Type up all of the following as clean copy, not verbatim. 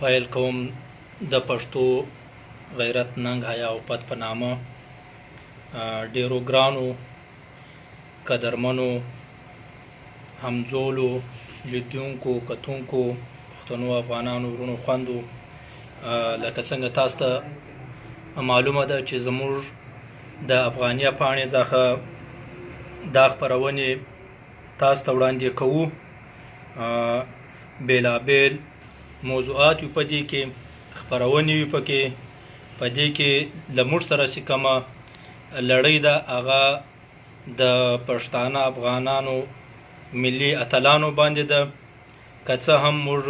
پیل کوم د پښتو غیرت ننګ حیا او پت په نامه. ډیرو ګرانو قدرمنو همزولو لیدونکو کتونکو پښتنو افغانانو ورونو خویندو، لکه څنګه تاسو ته معلومه ده چې زموږ د افغانیه پاڼې څخه دا خپرونې تاسو ته وړاندې کوو. بیلابیل موضوعات وي په دې کې، خپرونې وي پکې. په دې کې له موږ سره چې کومه لړۍ ده هغه د پښتانه افغانانو ملي اتلانو باندې ده. که څه هم موږ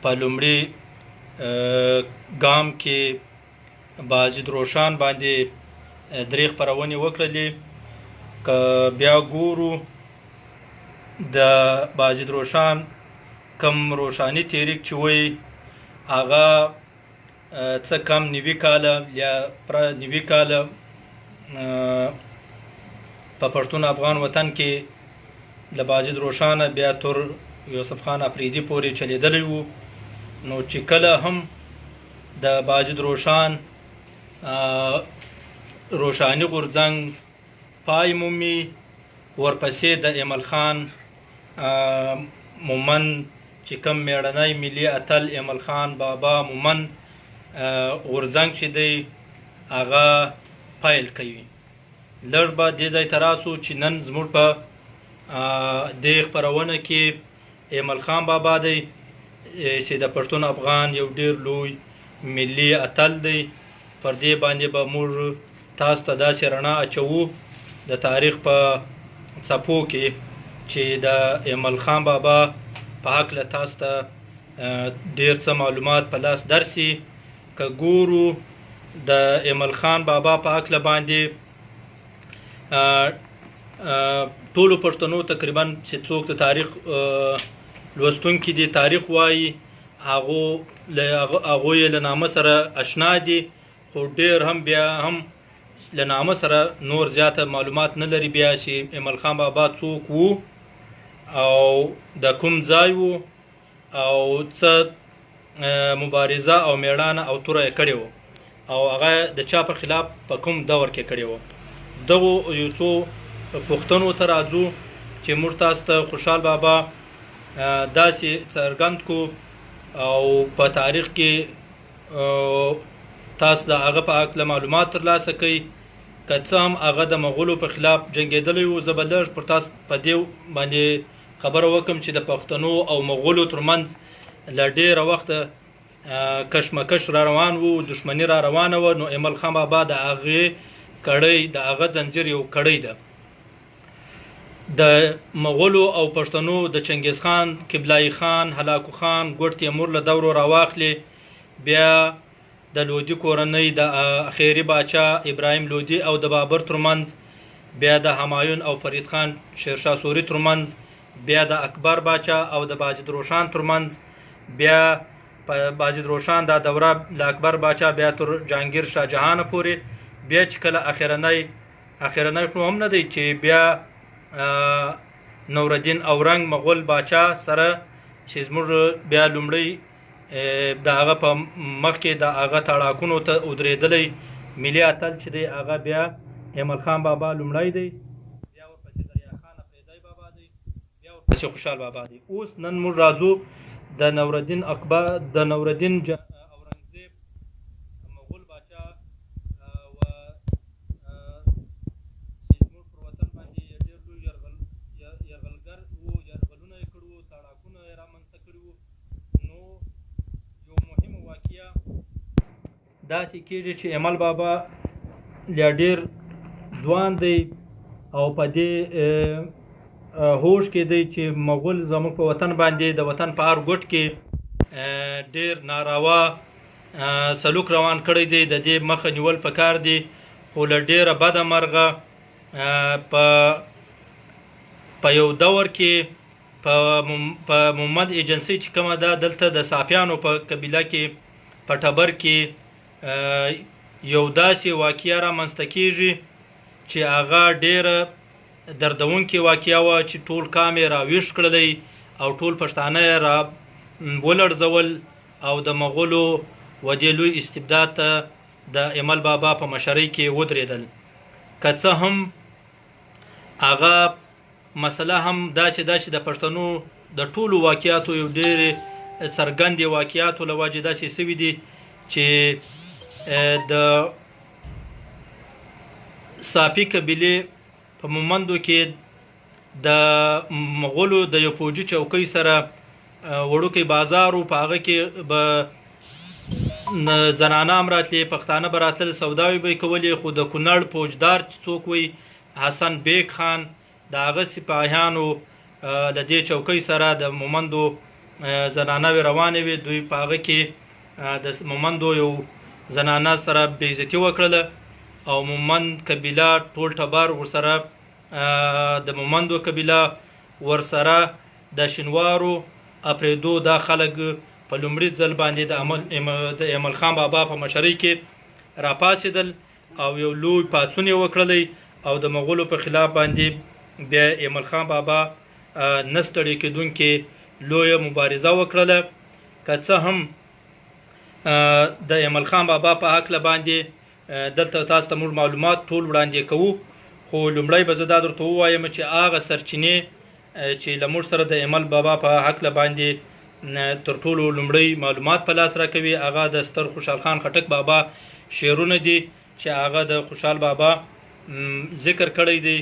په لومړي ګام کې باجد روشان باندې درې خپرونې وکړلې. که بیا ګورو د باجد روشان کم روشانی تحریک چې وایي هغه څه کم 90 کاله یا پر 90 کاله په پښتون افغان وطن کې له باجد روشانه بیا تر یوسف خان افریدي پورې چلیدلی وو. نو چې کله هم د باجد روشان روشانی غورځنګ پای مومي، ورپسې د ایمل خان مومن چې کوم میړنی ملي اتل ایمل خان بابا مومن غورځنګ چې دی هغه پیل کوي. لږ به دې ځای ته راسو چې نن زموږ په دې خپرونه کې ایمل خان بابا دی چې د پښتون افغان یو ډیر لوی ملي اتل دی. پر دې باندې به موږ تاسو ته داسې رڼا اچوو د تاریخ په څپو کې چې د ایمل خان بابا په هکله تاسو ته ډیر څه معلومات په لاس درسي. که ګورو د ایمل خان بابا په هکله باندې ټولو پښتنو تقریبا چې څوک د تاریخ لوستونکي دي تاریخ وایي هغوی له نامه سره اشنا دي، خو ډیر هم بیا هم له نامه سره نور زیاته معلومات نه لري بیا چې ایمل خان بابا څوک وو او د کوم ځای وو او څه مبارزه او میړانه او توره یې کړې وه او هغه د چا په خلاف په کوم دور کې کړې وه. دغو یو څو پوښتنو ته راځو چې موږ تاسو ته خوشحال بابا داسې څرګند کو او په تاریخ کې تاسو د هغه په هکله معلومات ترلاسه کوئ. که څه هم هغه د مغولو په خلاف جنګېدلی وو، زه به لږ پر تاسو په دې باندې خبره وکړم چې د پښتنو او مغولو ترمنځ له ډېره وخته کشمکش را روان وو، دښمني را روانه وه. نو ایمل خان بابا د هغې کړۍ د هغه زنځیر یو کړۍ ده. د مغولو او پښتنو د چنګیز خان، قبلای خان، هلاکو خان، ګوډ تیمور له دورو راواخلې. بیا د لودي کورنۍ د اخیري باچا ابراهیم لودي او د بابر ترمنځ، بیا د همایون او فرید خان شیرشاه سوري ترمنځ، بیا د اکبر باچا او د باجد روشان ترمنځ، بیا په باجد روشان دا دوره د اکبر باچا بیا تر جهانګیر شاه جهان پورې. بیا چې کله اخرنی خو هم نه دی چې بیا نورالدین اورنګ مغول باچا سره چې زموږ بیا لومړی د هغه په مخ کې د هغه تاړاکونو ته ودرېدلی ملي اتل چې دی هغه بیا ایمل خان بابا لومړی دی، بیا ورپسې دریا خان افریدی بابا دی، بیا ورپسې خوشحال بابا دی. اوس نن موږ راځو د نورالدین اورنګزیب مغول باچا و چې زموږ پر وطن باندې ډېر لوی یرغلګر وو، یرغلونه یې کړي وو، تاړاکونه یې رامنځته کړي وو. نو یو مهمه واقعه داسې کېږي چې ایمل بابا یا ډېر ځوان دی او په دې هوش کې دی چې مغول زموږ په وطن باندې د وطن په هر ګوټ کې ډېر ناروا سلوک روان کړی دی. د دې مخه نیول پکار دی، خو له ډېره بده مرغه په یو دور کې په محمد ایجنسۍ چې کومه ده دلته د صافیانو په قبیله کې په ټبر کې یو داسې واقعه رامنځته کېږي چې هغه ډېره دردونکې واقعه وه چې ټول قام یې راویښ کړلی او ټول پښتانه یې ولړزول او د مغولو و دې لوی استبداد ته د ایمل بابا په مشرۍ کې ودرېدل. که څه هم هغه مسله هم داسې د پښتنو د ټولو واقعاتو یو ډېرې څرګندې واقعاتو له وجې داسې سوي دي چې د صافي قبیلې په مومندو کې د مغولو د یو فوجي چوکۍ سره وړوکی بازار و، په هغه کې به زنانه هم راتلې، پښتانه به راتلل، سوداوي به یې کولې. خو د کونړ فوجدار چې څوک وي حسن بیگ خان، د هغه سپاهیانو له دې چوکۍ سره د مومندو زنانه روانې وې. دوی په هغه کې د مومندو یو زنانه سره بېعزتي وکړله او مومند قبیله ټول ټبر ورسره، د مومندو قبیله ورسره د شینوارو اپریدو دا خلک په لومړي ځل باندې د ایمل خان بابا په مشرۍ کې راپاڅېدل او یو لوی پاڅون یې وکړلی او د مغولو په خلاف باندې بیا ایمل خان بابا نه ستړې کېدونکې لویه مبارزه وکړله. که څه هم د ایمل خان بابا په هکله باندې دلته تاسو ته موږ معلومات ټول وړاندې کوو، خو لومړی به زه دا درته ووایم چې هغه سرچینې چې له موږ سره د ایمل بابا په هکله باندې تر ټولو لومړی معلومات په لاس راکوي هغه د ستر خوشحال خان خټک بابا شعرونه دي چې هغه د خوشحال بابا ذکر کړی دی،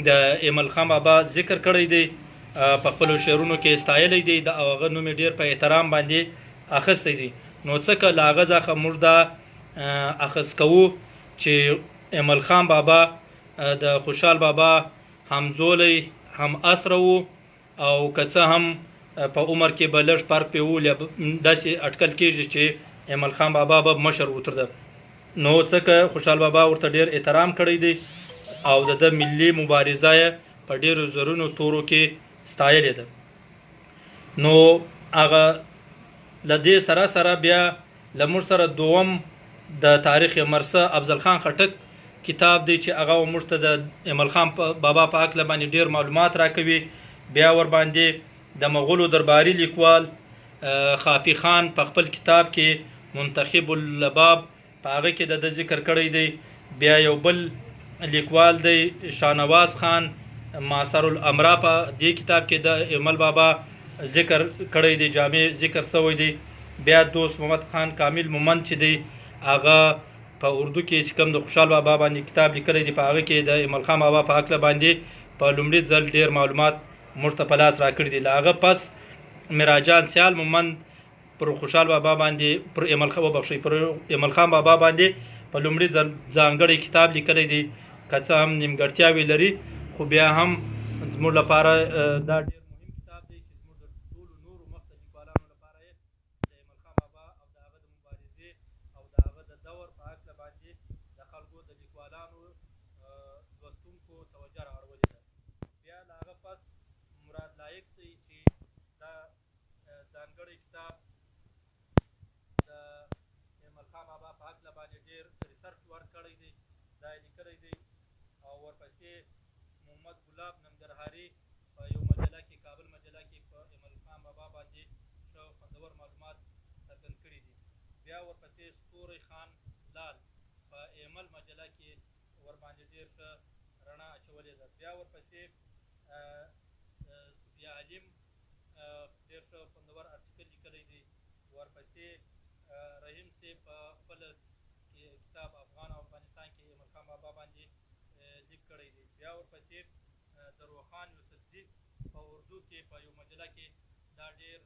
د ایمل خان بابا ذکر کړی دی، په خپلو شعرونو کې ستایلی دی او هغه نوم یې ډېر په احترام باندې اخیستی دی. نو څکه له هغه څخه موږ دا اخذ کوو چې ایمل خان بابا د خوشحال بابا همزولی هم اسره و او که څه هم په عمر کې به لږ فرق پې و، داسې اټکل کېږي چې ایمل خان بابا به مشر وترده. نو ځکه خوشحال بابا ورته ډېر احترام کړی دی او د ده ملي مبارزه یې په ډېرو زرونو تورو کې ستایلې ده. نو هغه له دې سره سره بیا له موږ سره دوم د تاریخ مرسه افضل خان خټک کتاب دی چې هغه موږ ته د ایمل خان بابا په هکله باندې ډېر معلومات راکوي. بیا ورباندې د مغولو درباري لیکوال خافي خان په خپل کتاب کې منتخب اللباب په هغه کې د ده ذکر کړی دی. بیا یو بل لیکوال دی شاهنواز خان معاصر الامرا په دې کتاب کې د ایمل بابا ذکر کړی دی، جامع ذکر شوی دی. بیا دوست محمد خان کامل مومند چې دی هغه په اردو کې چې کوم د خوشحال بابا باندې کتاب لیکلی دی په هغه کې د ایمل خان بابا په هکله باندې په لومړي ځل ډېر معلومات موږ ته په لاس راکړي دي. له هغه پس میراجان سیال مومند پر خوشحال بابا باندې پر ایمل خان بابا باندې په لومړي ځل ځانګړی کتاب لیکلی دی. که څه هم نیمګړتیاوې لري خو بیا هم زموږ لپاره دا ډېر مهم کتاب دی چې زموږ د ټولو نورو مخته لیکوالانو لپاره یې د ایمل خان بابا او د هغه د مبارزې او د هغه د دور په هکله باندې د خلکو د لیکوالانو لوستونکو توجه رااړولې ده. بیا له هغه پس مراد لایق دی چې دا ځانګړی کتاب د ایمل خان بابا په هکله باندې ډېر ریسرچ ورک کړی دی، دا یې لیکلی دی. او ورپسې محمد ګلاب ننګرهاري په یو مجله کې کابل مجله کې په ایمل خان بابا باندې ښه خوندور معلومات څرګند کړي دي. بیا ورپسې ستوری خان لال په ایمل مجله کې ورباندې ډېر ښه رڼا اچولې ده. بیا ورپسې صفیه علیم ډېر ښه خوندور ارټیکل لیکلی دی. ورپسې رحیم صاحب په خپل کتاب افغان او افغانستان کې ایمل خان بابا باندې لیک کړی دی. بیا ورپسې دروخان یوسفزي په اردو کې په یو مجله کې دا ډېر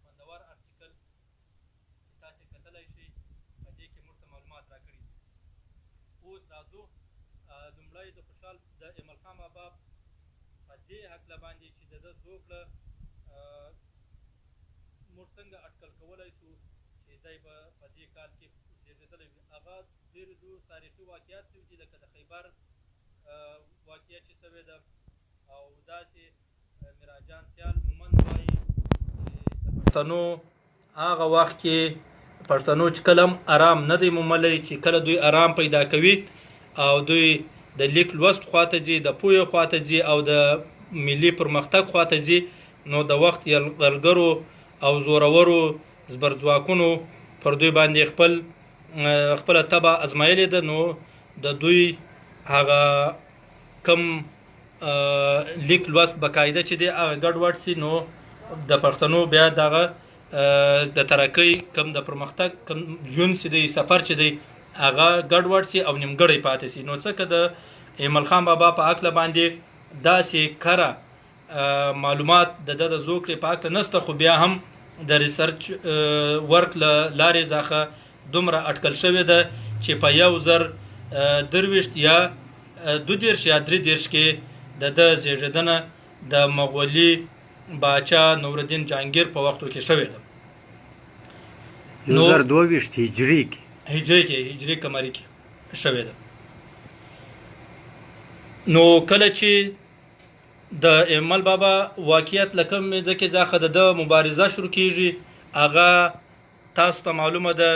خوندور ارټیکل چې تاسې کتلی شئ په دې کې موږ ته معلومات راکړي دي. اوس راځو لومړی د خوشحال د ایمل خان بابا په دې هکله باندې چې د ده زوکړه موږ څنګه اټکل کولی شو چې دی به په دې کال کې زیږېدلی وي. هغه ډېر تاریخي واقعات شوي دي لکه د خیبر واقعه چې شوې ده او داسې میراجان سیال مومند وایي چې د پښتنو هغه وخت کې پښتنو چې کله هم ارام نه دی موملی، چې کله دوی ارام پیدا کوي او دوی د لیک لوست خواته ځي، د پوهې خواته ځي او د ملي پرمختګ خواته ځي، نو د وخت یرغلګرو او زورورو زبرځواکونو پر دوی باندې خپله تبه ازمایلې ده. نو د دوی هغه کم لیک لوست بقاعده چې دی هغه ګډوډ سي، نو د پښتنو بیا دغه د ترقۍ کم د پرمختګ کم ژوند چې دی سفر چې دی هغه ګډوډ سي او نیمګړی پاتې سي. نو ځکه د ایمل خان بابا په هکله باندې داسې کره معلومات د ده د زوکړې په هکله نشته، خو بیا هم د ریسرچ ورک له لارې څخه دومره اټکل شوې ده چې په 1023 یا 22 یا 23 کې د ده زیږېدنه د مغولي باچا نورالدین جهانګیر په وختو کې شوې ده. 2022 هجري قمري کې شوې ده. نو کله چې د ایمل بابا واقعیت لکه ځکه ځکه د مبارزه شروع کیږي، هغه تاسو ته معلومه ده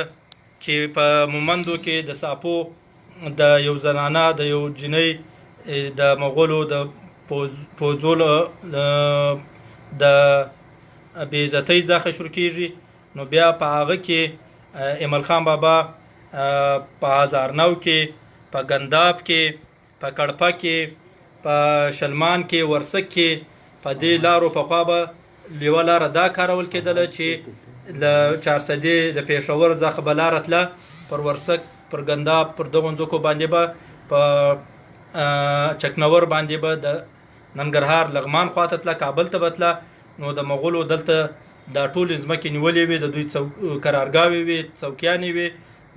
چې په مومندو کې د ساپو د یو زنانه د یو جنۍ د مغولو د پوځولو د بې عزتۍ څخه شروع کیږي. نو بیا په هغه کې ایمل خان بابا په هزارنو کې، په ګنداف کې، په کړپه کې، په شلمان کې، ورسک کې، په دې لارو په خوا به یوه لاره دا کارول کېدله چې له چارسدې د پېښور څخه به لاره تله پر ورسک، پر ګنداف، پر دغو ځمکو باندې به په چکنور باندې به د ننګرهار لغمان خواته تله، کابل ته به تله. نو د مغولو دلته دا ټولې ځمکې نیولې وې، د دوی قرارګاوې وې، څوکیانې وې.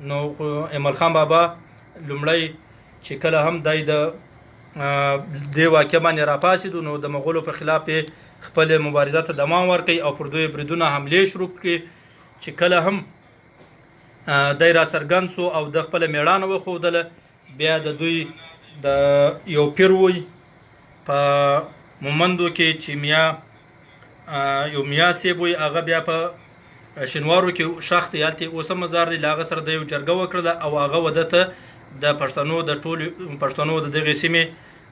نو ایمل خان بابا لومړی چې کله هم دی د دې واقعه باندې راپاڅېدو، نو د مغولو په خلاف یې خپلې مبارزه ته دوام ورکړي او پر دوی بریدونه حملې شروع کړي. چې کله هم دی راڅرګند سو او د خپله میړانه وښودله، بیا د دوی د یو پیر وی په مومندو کې چې یو میا صیب وی، هغه بیا په شینوارو کې شاخ دی، هلته اوس هم مزار دی، له هغه سره د یو جرګه وکړله او هغه وده ته د پښتنو د ټولو پښتنو د دغې سیمې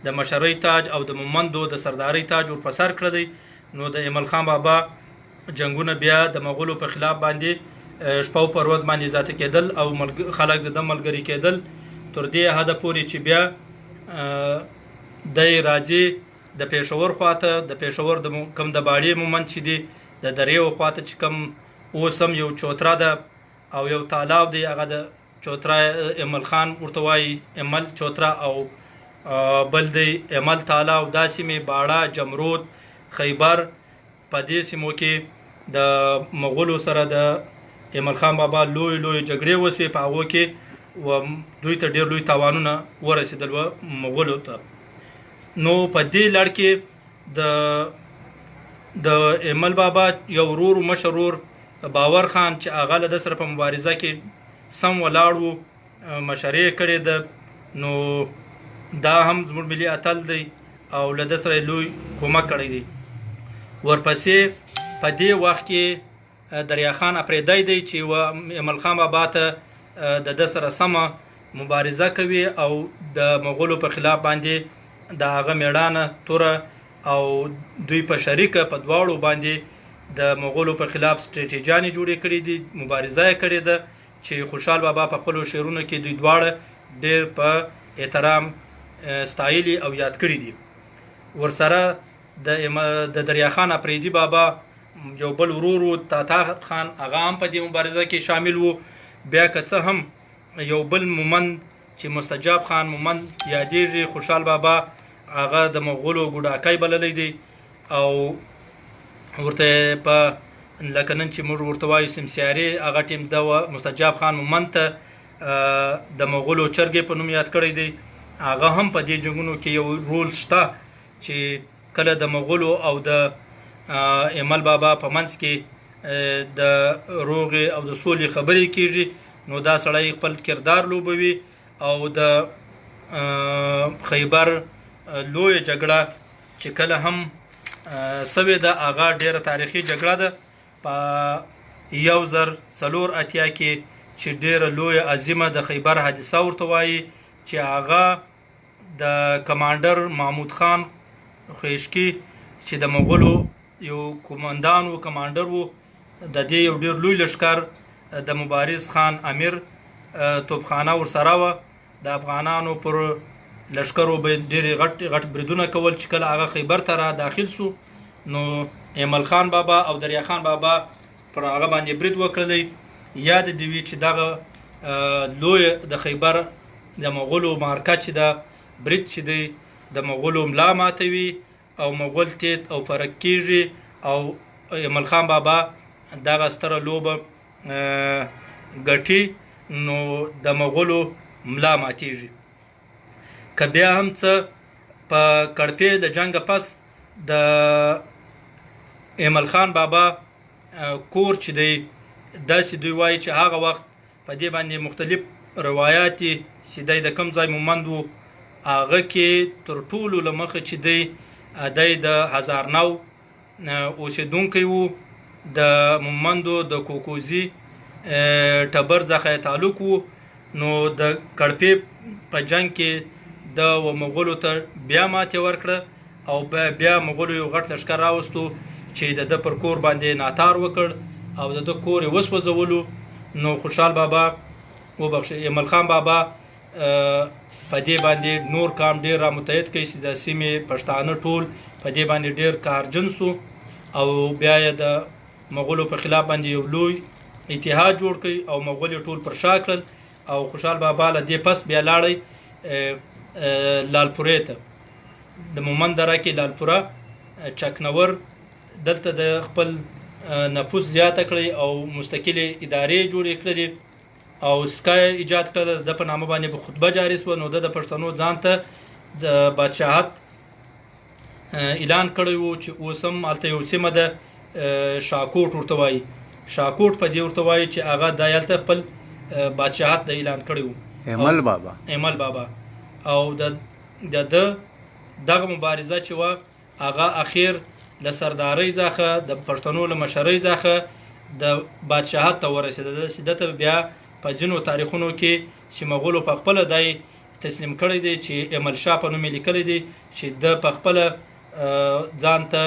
د مشرۍ تاج او د مومندو د سردارۍ تاج ور په سر کړی دی. نو د ایمل خان بابا جنګونه بیا د مغولو په خلاف باندې شپه پر ورځ باندې ذاته کېدل او خلک د ده ملګري کېدل، تر دې حده پورې چې بیا دی راځي د پېښور خواته، د پېښور د کم د باړې مومند چې دی د دریو خواته چې کم اوس هم یو چوتره ده او یو تالاب دی، هغه د چوتره ایمل خان ورته وایي، ایمل چوتره او بل دی ایمل تاله او دا سیمې باړه، جمرود، خیبر، په دې سیمو کې د مغولو سره د ایمل خان بابا لوی جګړې وسوې، په هغو کې دوی ته ډېر لوی تاوانونه ورسېدل و مغولو ته. نو په دې لړ کې د ایمل بابا یو ورور مشر ورور باور خان چې هغه له ده سره په مبارزه کې سم ولاړ و، مشرې کړې ده. نو دا هم زموږ ملي اتل دی او له ده سره لوی کومک کړی دی. ورپسې په دې وخت کې دریا خان اپریدی دی چې ایمل خان بابا ته د ده سره سمه مبارزه کوي او د مغولو په خلاف باندې د هغه میړانه توره او دوی په شریکه په دواړو باندې د مغولو په خلاف سټریټیجانې جوړې کړي دي، مبارزه یې کړې ده چې خوشحال بابا په خپلو شعرونو کې دوی دواړه ډېر په احترام ستایلي او یاد کړي دي. ورسره د دریا خان اپریدي بابا یو بل ورور و تاتار خان، هغه هم په دې مبارزه کې شامل و. بیا که څه هم یو بل مومند چې مستجاب خان مومند یادېږي، خوشحال بابا هغه د مغولو ګوډاکی بللی دی او ورته په لکه نن چې موږ ورته وایو سمسیارې، هغه ټیم د مستجاب خان مومند ته د مغولو چرګې په نوم یاد کړی دی. هغه هم په دې جنګونو کې یو رول شته چې کله د مغولو او د ایمل بابا په منځ کې د روغې او د سولې خبرې کیږي، نو دا سړی خپل کردار لوبوي. او د خیبر لویه جګړه چې کله هم سوې ده، هغه ډېره تاریخي جګړه ده په 1084 کې چې ډېره لویه عظیمه د خیبر حادثه ورته وایي، چې هغه د کمانډر محمود خان خویشکي چې د مغولو یو کمانډر و، د دې یو ډېر لوی لښکر د مبارز خان امیر توپخانه ورسره وه. د افغانانو پر لښکرو به ډېرې غټ بریدونه کول. چې کله هغه خیبر ته را داخل سو نو ایمل خان بابا او دریا خان بابا پر هغه باندې برید وکړلی. یاد دې وي چې دغه لوی د خیبر د مغولو معرکه چې ده برید چې دی د مغولو ملا ماتوي او مغول تیت او فرق کیږي او ایمل خان بابا دغه ستره لوبه ګټي نو د مغولو ملا ماتیږي. که بیا هم څه په کړپې د جنګ پس د ایمل خان بابا کور چې دی داسې دوی وایي چې هغه وخت په دې باندې مختلف روایات دي چې دی د کوم ځای مومند و. هغه کې تر ټولو له مخه چې دی د هزارنو اوسېدونکی و. د مومندو د کوکوزي ټبر څخه تعلق و. نو د کړپې په جنګ کې د مغولو ته بیا ماتې ورکړه او بیا مغولو یو غټ لښکر راوستو چې د ده پر کور باندې ناتار وکړ او د ده کور یې وسوځولو. نو خوشحال بابا ایمل خان بابا په دې باندې نور کام ډېر را متحد کړي چې د سیمې پښتانه ټول په دې باندې ډېر کارجن سو او بیا یې د مغولو په خلاف باندې یو لوی اتحاد جوړ کړي او مغول یې ټول پر شا کړل. او خوشحال بابا له دې پس بیا لاړی لالپورې ته. د مومند دره کې لالپوره چکنور دلته د خپل نفوس زیاته کړی او مستقلې ادارې جوړې کړلې او سکای ایجاد کړل. د په نامه باندې به خطبه جاري سوه. نو د پښتنو ځان ته د بادشاهت اعلان کړی و چې اوس هم هلته یو سیمه ده شاکوټ ورته وایي. شاکوټ په دې ورته وایي چې هغه دا هلته خپل بادشاهت د اعلان کړی و. ایمل بابا او د دغه مبارزه چې وه هغه اخیر له سردارۍ څخه د پښتنو له مشرۍ څخه د بادشاهت ته ورسېده. چې ده ته بیا په ځینو تاریخونو کې چې مغولو په خپله دی تسلیم کړی دی چې ایمل شاه په نوم یې لیکلی دی چې ده په خپله ځان ته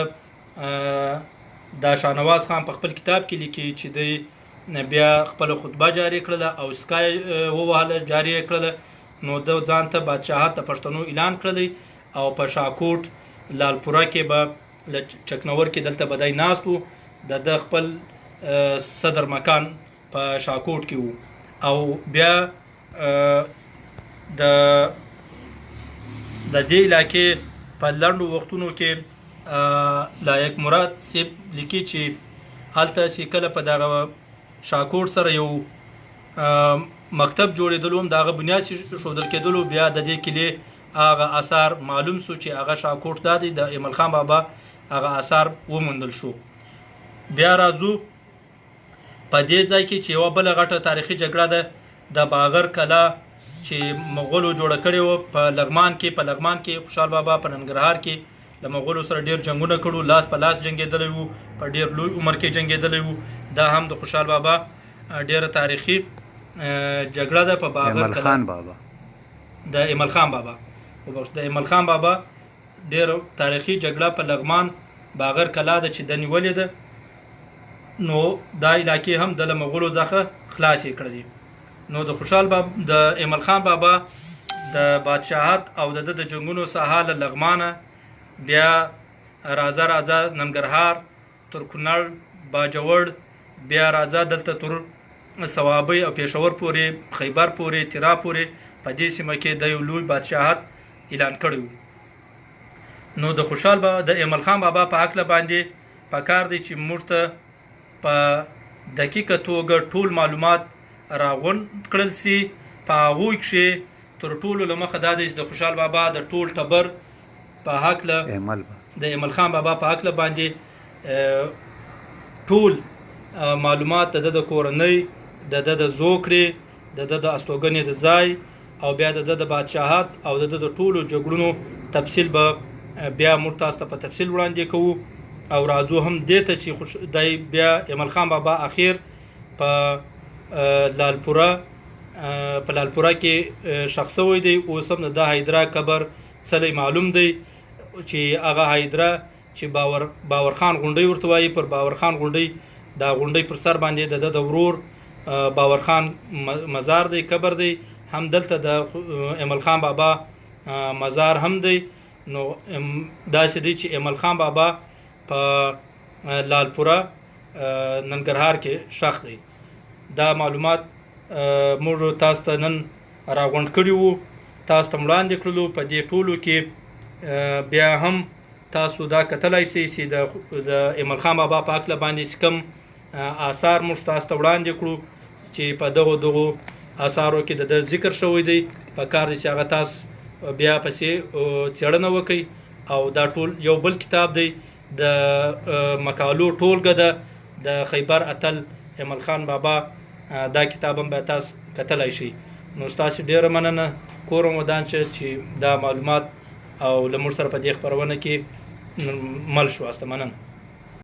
دا شاهنواز خان په خپل کتاب کې لیکي چې دی بیا خپله خطبه جاري کړله او سکای ووهله جاري یې کړله. نو ده ځان ته بادشاهت د پښتنو اعلان کړلی او په شاکوټ لالپوره کې به له چکنور کې دلته به دی ناست و. د خپل صدر مکان په شاکوټ کې و. او بیا د دې علاقې په لنډو وختونو کې لایق مراد صاحب لیکي چې هلته چې کله په دغه شاکوټ سره یو مکتب جوړېدلو هم د هغه بنیاد ښودل کېدلو بیا د دې کلي هغه اثار معلوم سو چې هغه شاکوټ دا دی. د ایمل خان بابا هغه اثار وموندل شو. بیا راځو په دې ځای کې چې یوه بله غټه تاریخي جګړه ده د باغر کلا چې مغولو جوړه کړې وه په لغمان کې. خوشحال بابا په ننګرهار کې له مغولو سره ډېر جنګونه کړو. لاس په لاس جنګېدلی وو. په ډېر لوی عمر کې جنګېدلی وو. دا هم د خوشحال بابا ډېره تاریخي جګړه ده په باغر کلا. د ایمل خان بابا ډېر تاریخي جګړه په لغمان باغر کلا ده چې د نیولې ده. نو دا علاقې هم د له مغولو څخه خلاصې کړلې. نو د خوشحال بابا د ایمل خان بابا د بادشاهت او د جنګونو ساحه له لغمانه بیا راځه ننګرهار تر کونړ باجوړ بیا راځه دلته تر صوابۍ او پېښور پورې خیبر پورې تیرا پورې په دې سیمه کې د یو لوی بادشاهت اعلان کړی و. نو د خوشحال بابا د ایمل خان بابا په هکله باندې پکار دی چې موږ ته په دقیقه توګه ټول معلومات راغونډ کړل سي. په هغوی کښې تر ټولو له مخه دا دی چې د خوشحال بابا د ټول ټبر په هکله د ایمل خان بابا په هکله باندې ټول معلومات د کورنۍ د زوکړې د استوګنې د ځای او بیا د بادشاهت او د ټولو جګړونو تفصیل به بیا موږ تاسو ته په تفصیل وړاندې کوو. او راځو هم دې ته چې دی بیا ایمل خان بابا اخیر په لالپوره کې ښخ شوی دی. اوس هم د حیدره قبر څلی معلوم دی چې هغه حیدره چې باور خان غونډۍ ورته وایي پر باور خان غونډۍ دا غونډۍ پر سر باندې د ده د ورور باورخان مزار دی، قبر دی. هم دلته د ایمل خان بابا مزار هم دی. نو داسې دی چې ایمل خان بابا په لالپوره ننګرهار کې ښخ دی. دا معلومات موږ تاسو ته نن راغونډ کړي وو، تاسو ته وړاندې کړلو. په دې ټولو کې بیا هم تاسو دا کتلی شئ چې د ایمل خان بابا په هکله باندې کوم آثار موږ تاسو ته وړاندې کړو چې په دغو آثارو کې د ده ذکر شوی دی. په کار دی چې هغه تاسو بیا پسې څېړنه وکئ. او دا ټول یو بل کتاب دی، د مقالو ټولګه ده د خیبر اتل ایمل خان بابا. دا کتاب هم بیا تاسو کتلی شئ. نو ستاسو ډیره مننه. کور ودان چې دا معلومات او له موږ سره په دې خپرونه کې مل شواست. مننه.